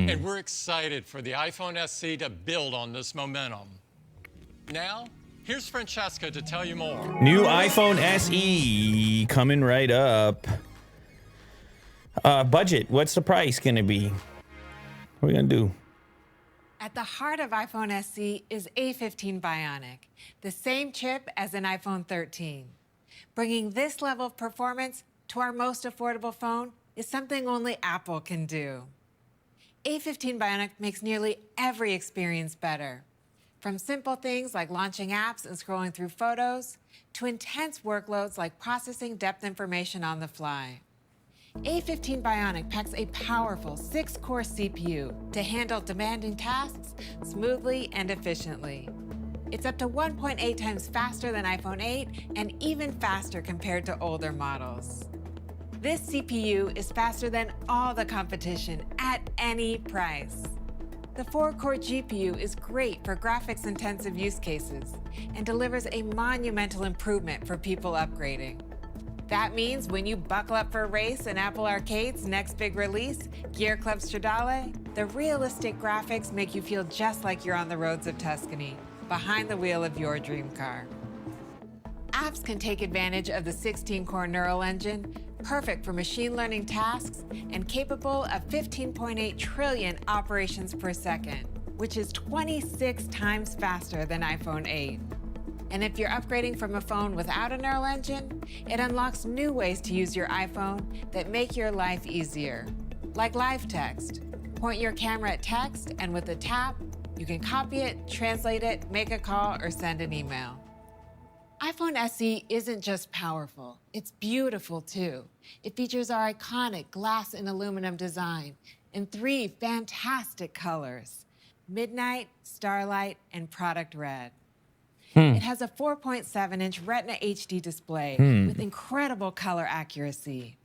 And we're excited for the iPhone SE to build on this momentum. Now, here's Francesca to tell you more. New iPhone SE coming right up. Budget, what's the price going to be? What are we going to do? At the heart of iPhone SE is A15 Bionic, the same chip as an iPhone 13. Bringing this level of performance to our most affordable phone is something only Apple can do. A15 Bionic makes nearly every experience better. From simple things like launching apps and scrolling through photos, to intense workloads like processing depth information on the fly. A15 Bionic packs a powerful 6-core CPU to handle demanding tasks smoothly and efficiently. It's up to 1.8 times faster than iPhone 8 and even faster compared to older models. This CPU is faster than all the competition at any price. The 4-core GPU is great for graphics-intensive use cases and delivers a monumental improvement for people upgrading. That means when you buckle up for a race in Apple Arcade's next big release, Gear Club Stradale, the realistic graphics make you feel just like you're on the roads of Tuscany, behind the wheel of your dream car. Apps can take advantage of the 16-core neural engine, perfect for machine learning tasks and capable of 15.8 trillion operations per second, which is 26 times faster than iPhone 8. And if you're upgrading from a phone without a neural engine, it unlocks new ways to use your iPhone that make your life easier. Like live text. Point your camera at text, and with a tap, you can copy it, translate it, make a call, or send an email. iPhone SE isn't just powerful, it's beautiful too. It features our iconic glass and aluminum design in 3 fantastic colors: Midnight, Starlight, and Product Red. It has a 4.7-inch Retina HD display with incredible color accuracy.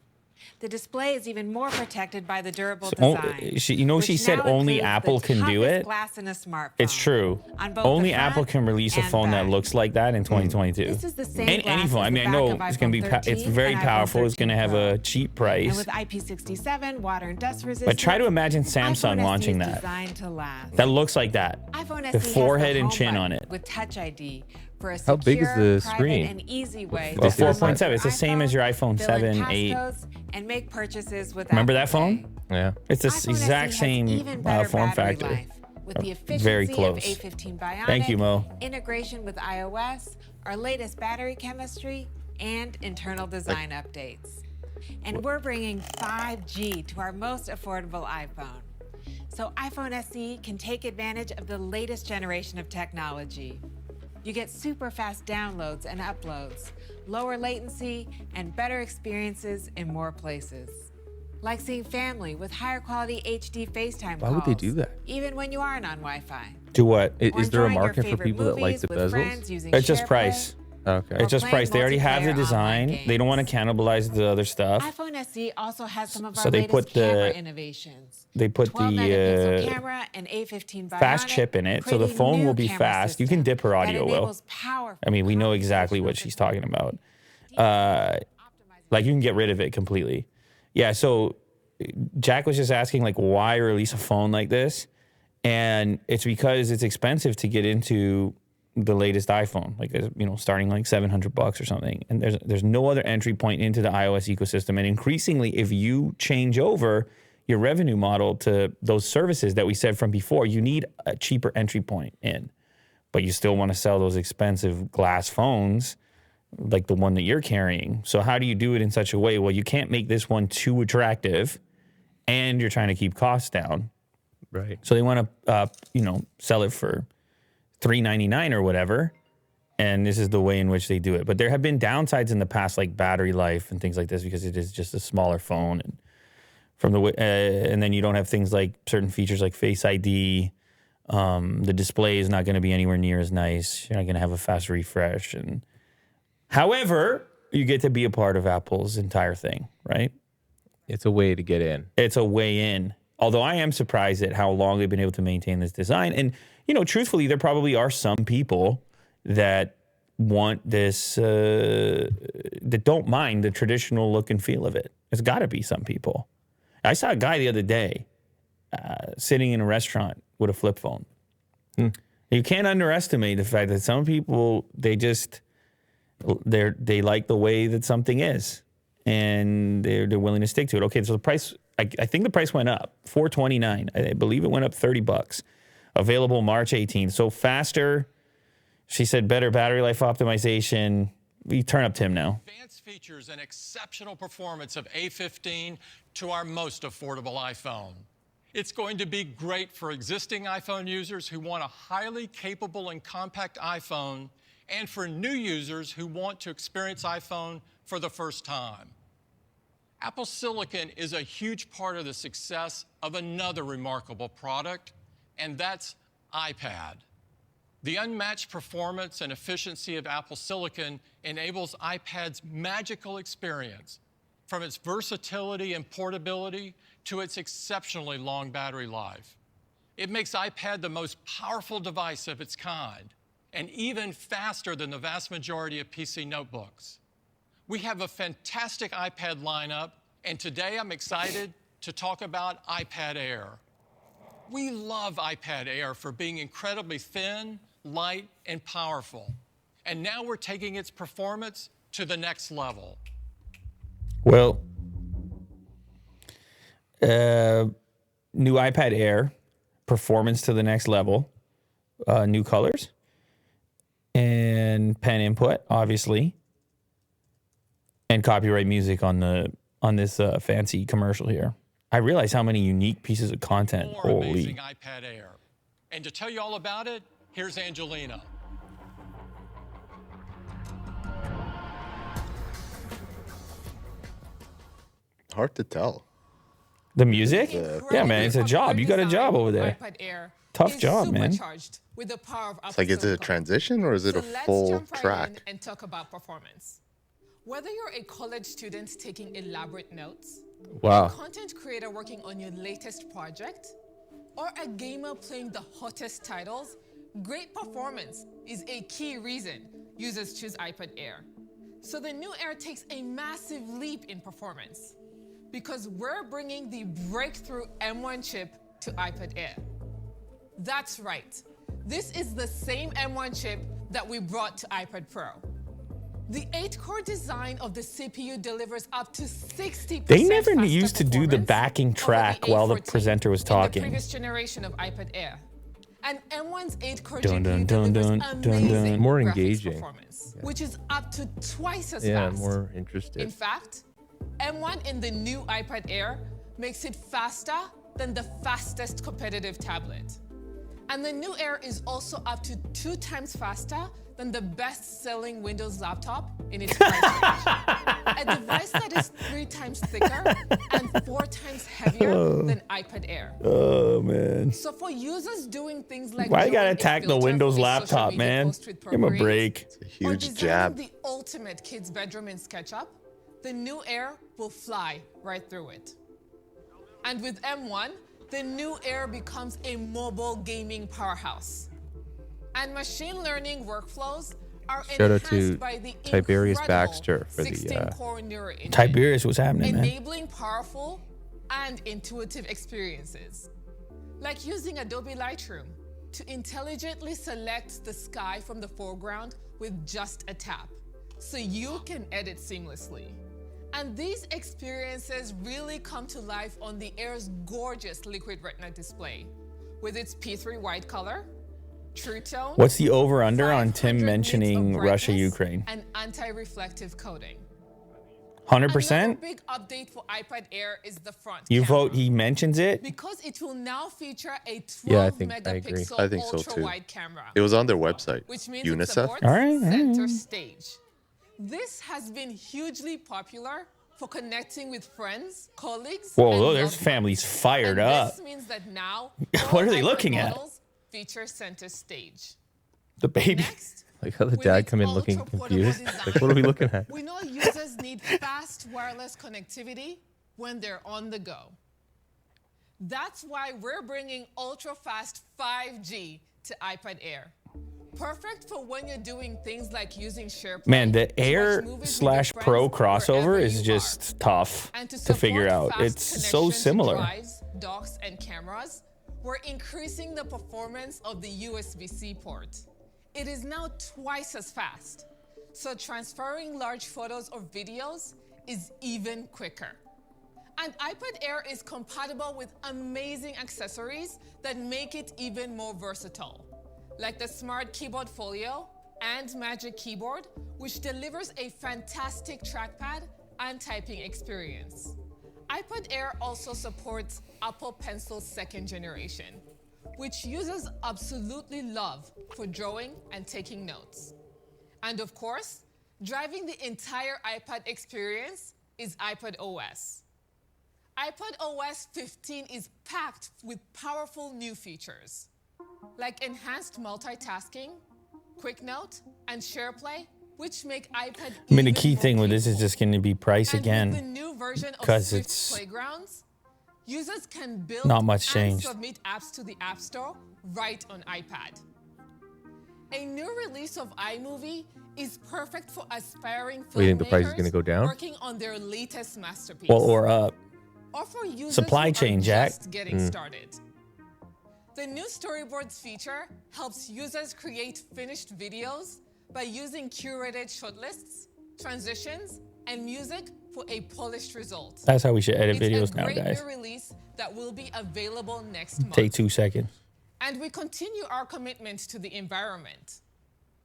The display is even more protected by the durable design. She said only Apple can do it. Glass in a smartphone. It's true. Only Apple can release a phone that looks like that in 2022. This is the same Any phone. I mean, I know it's going to be. It's very powerful. It's going to have a cheap price. And with IP67 water and dust resistance. But try to imagine Samsung launching that. That looks like that. The forehead and chin on it. With Touch ID. For a How big is the secure, screen? private, and easy way The to 4.7. It's the same as your iPhone fill in 7, 8. passcodes, and make purchases without Remember that phone? Yeah. It's the iPhone exact SE has same even better form battery factor. life, with the efficiency Very of close. A15 Bionic, Thank you, Mo. integration with iOS, our latest battery chemistry, and internal design updates. And we're bringing 5G to our most affordable iPhone. So iPhone SE can take advantage of the latest generation of technology. You get super fast downloads and uploads, lower latency, and better experiences in more places. Like seeing family with higher quality HD FaceTime calls. Why would they do that? Even when you aren't on Wi-Fi. Do what? Is there a Or enjoying your market for favorite people that like the movies with friends bezels? using It's just SharePlay. price. Okay. It's just playing price. They already have the multiplayer design. online They don't want to cannibalize the other stuff. iPhone SE also has some of our So they latest put the- camera innovations. They put 12 megapixel the camera and A15 fast Bionic, chip in it, so the creating phone new will be camera fast. You can system dip her that audio, Will. enables powerful I mean, we know exactly what she's talking about. Like you can get rid of it completely. Yeah. So Jack was just asking, like, why release a phone like this? And it's because it's expensive to get into the latest iPhone, like, starting like $700 or something. And there's no other entry point into the iOS ecosystem. And increasingly, if you change over your revenue model to those services that we said from before, you need a cheaper entry point in. But you still want to sell those expensive glass phones like the one that you're carrying. So how do you do it in such a way? Well, you can't make this one too attractive, and you're trying to keep costs down. Right. So they want to, sell it for $399 or whatever, and this is the way in which they do it. But there have been downsides in the past, like battery life and things like this, because it is just a smaller phone, and and then you don't have things like certain features like Face ID. The display is not going to be anywhere near as nice. You're not going to have a fast refresh, and however, you get to be a part of Apple's entire thing, right? It's a way to get in. It's a way in. Although I am surprised at how long they've been able to maintain this design. And, truthfully, there probably are some people that want this, that don't mind the traditional look and feel of it. There's got to be some people. I saw a guy the other day. sitting in a restaurant with a flip phone. You can't underestimate the fact that some people, they like the way that something is, and they're willing to stick to it. Okay, so the price, I think the price went up, $429. I believe it went up $30. Available March 18th. So faster. She said better battery life optimization. We turn up Tim now. Advanced features and exceptional performance of A15 to our most affordable iPhone. It's going to be great for existing iPhone users who want a highly capable and compact iPhone, and for new users who want to experience iPhone for the first time. Apple Silicon is a huge part of the success of another remarkable product, and that's iPad. The unmatched performance and efficiency of Apple Silicon enables iPad's magical experience, from its versatility and portability to its exceptionally long battery life. It makes iPad the most powerful device of its kind, and even faster than the vast majority of PC notebooks. We have a fantastic iPad lineup, and today I'm excited to talk about iPad Air. We love iPad Air for being incredibly thin, light, and powerful. And now we're taking its performance to the next level. Well, new iPad Air, performance to the next level, new colors, and pen input, obviously, and copyright music on this fancy commercial here. I realize how many unique pieces of content. More Holy. amazing iPad Air. And to tell you all about it, here's Angelina. Hard to tell. The music? Yeah, man, it's a job. You got a job over there. iPad Air Tough is job, man. supercharged with the power of It's like, is it a transition or is it a let's full jump right in track? and talk about performance. Whether you're a college student taking elaborate notes, Wow. a content creator working on your latest project, or a gamer playing the hottest titles, great performance is a key reason users choose iPad Air. So the new Air takes a massive leap in performance because we're bringing the breakthrough M1 chip to iPad Air. That's right. This is the same M1 chip that we brought to iPad Pro. The 8-core design of the CPU delivers up to 60% They never faster used to do the performance backing over track while the A14 presenter was in talking. the previous generation of iPad Air. And M1's 8-core Dun, dun, GPU dun, delivers dun, dun, amazing dun. More graphics engaging. performance, which is up to twice as Yeah, fast. more In interested. fact, M1 in the new iPad Air makes it faster than the fastest competitive tablet. And the new Air is also up to 2 times faster than the best-selling Windows laptop in its price range. A device that is 3 times thicker and 4 times heavier than iPad Air. Oh, man. So for users doing things like Why you gotta drawing a attack the filter Windows for a social laptop, media man? post with Give him a Procreate, break. A or huge designing jab. the ultimate kid's bedroom in SketchUp, the new Air will fly right through it. And with M1, the new Air becomes a mobile gaming powerhouse. And machine learning workflows are Shout out to enhanced by the Tiberius incredible Baxter for the, 16-core neural engine, Tiberius, what's happening, man? enabling powerful and intuitive experiences. Like using Adobe Lightroom to intelligently select the sky from the foreground with just a tap, so you can edit seamlessly. And these experiences really come to life on the Air's gorgeous Liquid Retina display, with its P3 white color, True Tone. What's the over-under on 500 Tim nits of mentioning Russia, brightness, Ukraine? and anti-reflective coating. 100%? Another big update for iPad Air is the front You camera. vote he mentions it? Because it will now feature a 12 Yeah, I think- I agree. megapixel I think so, ultra too. wide camera. It was on their website. Which means it UNICEF. supports All right, center stage. This has been hugely popular for connecting with friends, colleagues, Whoa, and look, there's loved families ones. fired And up. This means that now What are they all looking iPad at? models feature center stage. The baby. Next, Like how the with dad its come in looking ultra-portable confused. design, Like, what are we looking at? we know users need fast wireless connectivity when they're on the go. That's why we're bringing ultra-fast 5G to iPad Air. Perfect for when you're doing things like using SharePlay. Man, the to watch Air movies with your / Pro friends wherever crossover is you just are. tough And to figure support out. fast It's so connection to similar. drives, docks and cameras, we're increasing the performance of the USB-C port. It is now twice as fast, so transferring large photos or videos is even quicker. And iPad Air is compatible with amazing accessories that make it even more versatile, like the Smart Keyboard Folio and Magic Keyboard, which delivers a fantastic trackpad and typing experience. iPad Air also supports Apple Pencil 2nd generation, which users absolutely love for drawing and taking notes. And of course, driving the entire iPad experience is iPad OS. iPad OS 15 is packed with powerful new features, like enhanced multitasking, Quick Note, and SharePlay, which make iPad I mean, the even key more thing with this is capable. just going to be price And again. with the new version of 'cause Swift it's Playgrounds, users can build not much and changed. submit apps to the App Store right on iPad. A new release of iMovie is perfect for aspiring filmmakers you think the price is gonna go down? working on their latest masterpiece. Well, or up. Or for users Supply who chain, are Jack. just getting started. The new Storyboards feature helps users create finished videos by using curated shortlists, transitions, and music for a polished result. That's how we should edit It's videos a now, great guys. new release that will be available next month. Take 2 seconds. And we continue our commitment to the environment.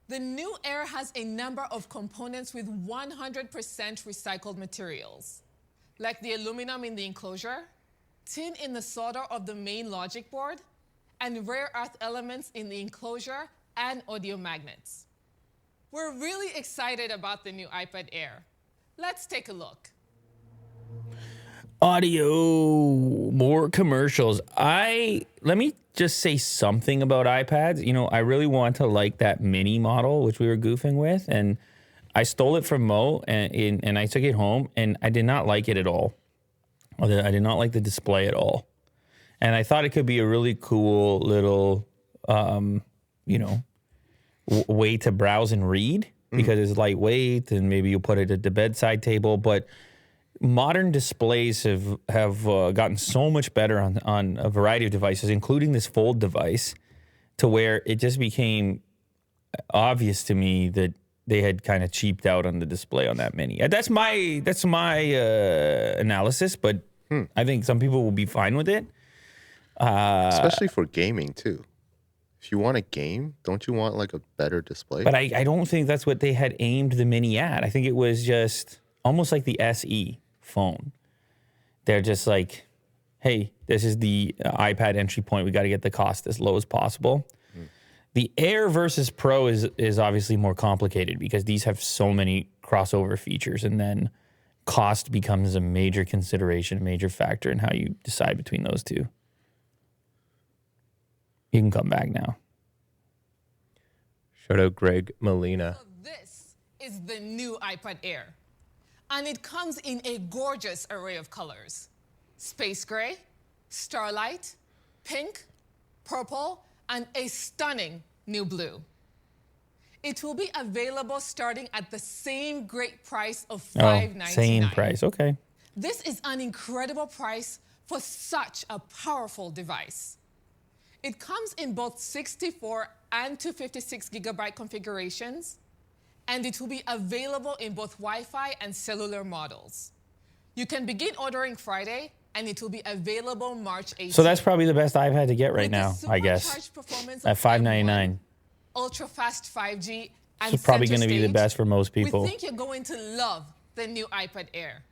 The new Air has a number of components with 100% recycled materials, like the aluminum in the enclosure, tin in the solder of the main logic board, and rare earth elements in the enclosure and audio magnets. We're really excited about the new iPad Air. Let's take a look. Audio, more commercials. Let me just say something about iPads. You know, I really want to like that mini model, which we were goofing with, and I stole it from Mo, and I took it home, and I did not like it at all. I did not like the display at all, and I thought it could be a really cool little, way to browse and read because it's lightweight, and maybe you'll put it at the bedside table, but modern displays have gotten so much better on a variety of devices, including this Fold device, to where it just became obvious to me that they had kind of cheaped out on the display on that mini. That's my analysis, but I think some people will be fine with it. Especially for gaming too. If you want a game, don't you want like a better display? But I don't think that's what they had aimed the mini at. I think it was just almost like the SE phone. They're just like, hey, this is the iPad entry point. We got to get the cost as low as possible. The Air versus Pro is obviously more complicated because these have so many crossover features, and then cost becomes a major consideration, a major factor in how you decide between those two. You can come back now. Shout out Greg Molina. So this is the new iPad Air. And it comes in a gorgeous array of colors: space gray, starlight, pink, purple, and a stunning new blue. It will be available starting at the same great price of $599. Same price. Okay. This is an incredible price for such a powerful device. It comes in both 64 and 256 gigabyte configurations, and it will be available in both Wi-Fi and cellular models. You can begin ordering Friday, and it will be available March 18th. So that's probably the best iPad to get right With the now, I guess. supercharged performance At of $599. M1, ultra-fast 5G, and It's probably center going to be the stage, best for most people. We think you're going to love the new iPad Air.